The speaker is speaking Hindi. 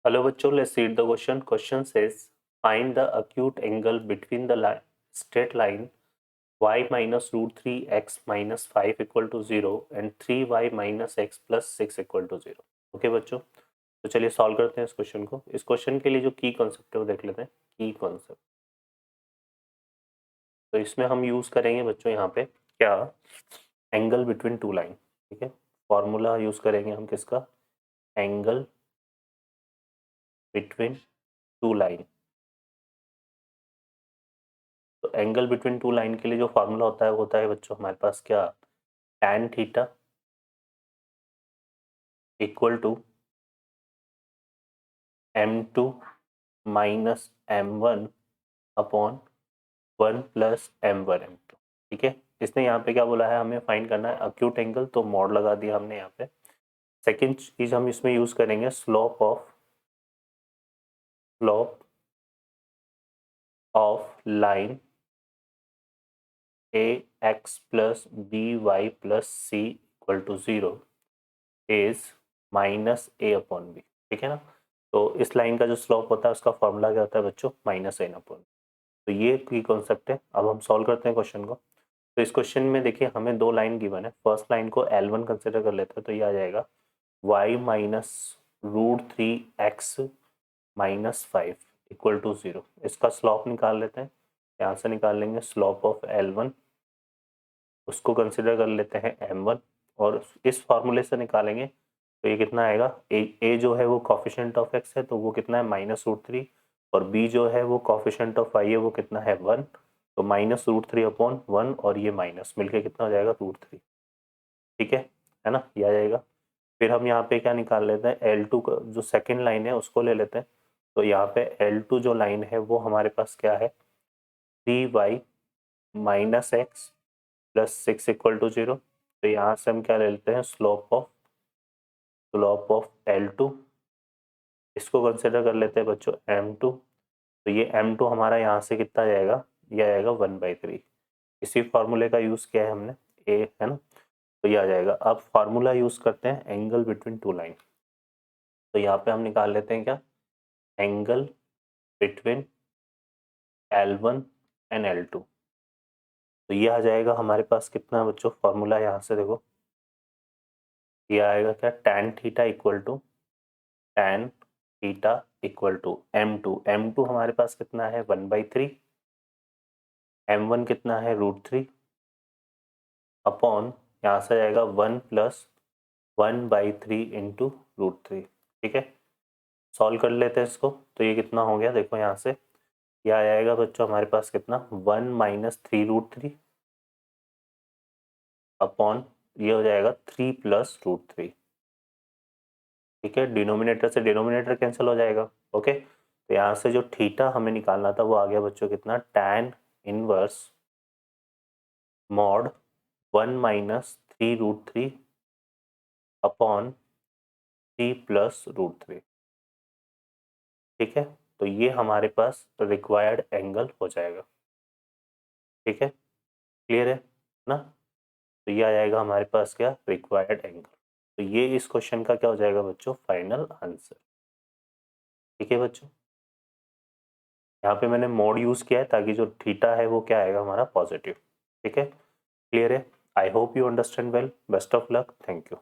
Hello बच्चों, let's read the question. Question says find the acute angle between the straight line y minus root 3x minus 5 equal to 0 and 3y minus x plus 6 equal to 0. Okay बच्चों, तो चलिए सॉल्व करते हैं इस क्वेश्चन को. इस क्वेश्चन के लिए जो की कॉन्सेप्ट है वो देख लेते हैं. की कॉन्सेप्ट, तो इसमें हम यूज करेंगे बच्चों यहाँ पे क्या, एंगल बिटवीन टू लाइन. ठीक है, फॉर्मूला यूज करेंगे हम किसका, एंगल बिटवीन टू लाइन. तो एंगल बिटवीन टू लाइन के लिए जो फॉर्मूला होता है बच्चों हमारे पास क्या, tan theta equal to m2 minus m1 upon 1 plus m1 m2. ठीक है, इसने यहाँ पे क्या बोला है, हमें फाइंड करना है अक्यूट एंगल, तो मॉड लगा दिया हमने यहाँ पे. सेकेंड चीज हम इसमें यूज करेंगे slope of line ax plus by plus c equal to 0 is minus a upon b. ठीक है ना, तो इस लाइन का जो स्लोप होता है उसका फॉर्मूला क्या होता है बच्चों, माइनस एन अपॉन. तो ये की कॉन्सेप्ट है. अब हम सॉल्व करते हैं क्वेश्चन को. तो इस क्वेश्चन में देखिए हमें दो लाइन गिवन है. फर्स्ट लाइन को L1 कंसिडर कर लेते हैं, तो ये आ जाएगा y minus root 3x minus 5 equal to 0. इसका स्लॉप निकाल लेते हैं. यहाँ से निकाल लेंगे स्लॉप ऑफ L1, उसको कंसिडर कर लेते हैं m1 और इस फॉर्मूले से निकालेंगे तो ये कितना आएगा, a जो है वो कॉफिशिएंट ऑफ x है तो वो कितना है माइनस रूट 3, और b जो है वो कॉफिशिएंट ऑफ y है वो कितना है 1, तो माइनस रूट 3 अपॉन 1 और ये माइनस मिलके कितना हो जाएगा रूट 3. ठीक है ना, ये आ जाएगा. फिर हम यहाँ पे क्या निकाल लेते हैं, L2 का जो सेकेंड लाइन है उसको ले लेते हैं. तो यहाँ पे L2 जो लाइन है वो हमारे पास क्या है, 3y minus X plus 6 equal to 0. तो यहाँ से हम क्या ले लेते हैं, स्लोप ऑफ L2, इसको कंसिडर कर लेते हैं बच्चों m2. तो ये m2 हमारा यहाँ से कितना जाएगा, ये आएगा 1/3. इसी फार्मूले का यूज़ किया है हमने, a है ना, तो ये आ जाएगा. अब फार्मूला यूज़ करते हैं एंगल बिटवीन टू लाइन. तो यहाँ पे हम निकाल लेते हैं क्या, angle between L1 and L2. तो ये आ जाएगा हमारे पास कितना बच्चों, फार्मूला यहाँ से देखो ये आएगा क्या, tan theta equal to tan theta equal to m2 हमारे पास कितना है 1/3, m1 कितना है √3 अपॉन यहाँ से आएगा 1 प्लस 1/3 इंटू √3. ठीक है, सॉल्व कर लेते हैं इसको. तो ये कितना हो गया देखो, यहाँ से ये आ जाएगा बच्चों हमारे पास कितना 1 माइनस 3√3 अपॉन ये हो जाएगा 3 प्लस √3. ठीक है, डिनोमिनेटर से डिनोमिनेटर कैंसिल हो जाएगा. ओके, तो यहाँ से जो थीटा हमें निकालना था वो आ गया बच्चों कितना, tan inverse mod 1 minus 3√3 upon 3 plus √3. ठीक है, तो ये हमारे पास रिक्वायर्ड एंगल हो जाएगा. ठीक है, क्लियर है ना. तो ये आ जाएगा हमारे पास क्या, रिक्वायर्ड एंगल. तो ये इस क्वेश्चन का क्या हो जाएगा बच्चों, फाइनल आंसर. ठीक है बच्चों, यहाँ पे मैंने मोड यूज किया है ताकि जो थीटा है वो क्या आएगा हमारा पॉजिटिव. ठीक है, क्लियर है. I hope you understand well. Best of luck. Thank you.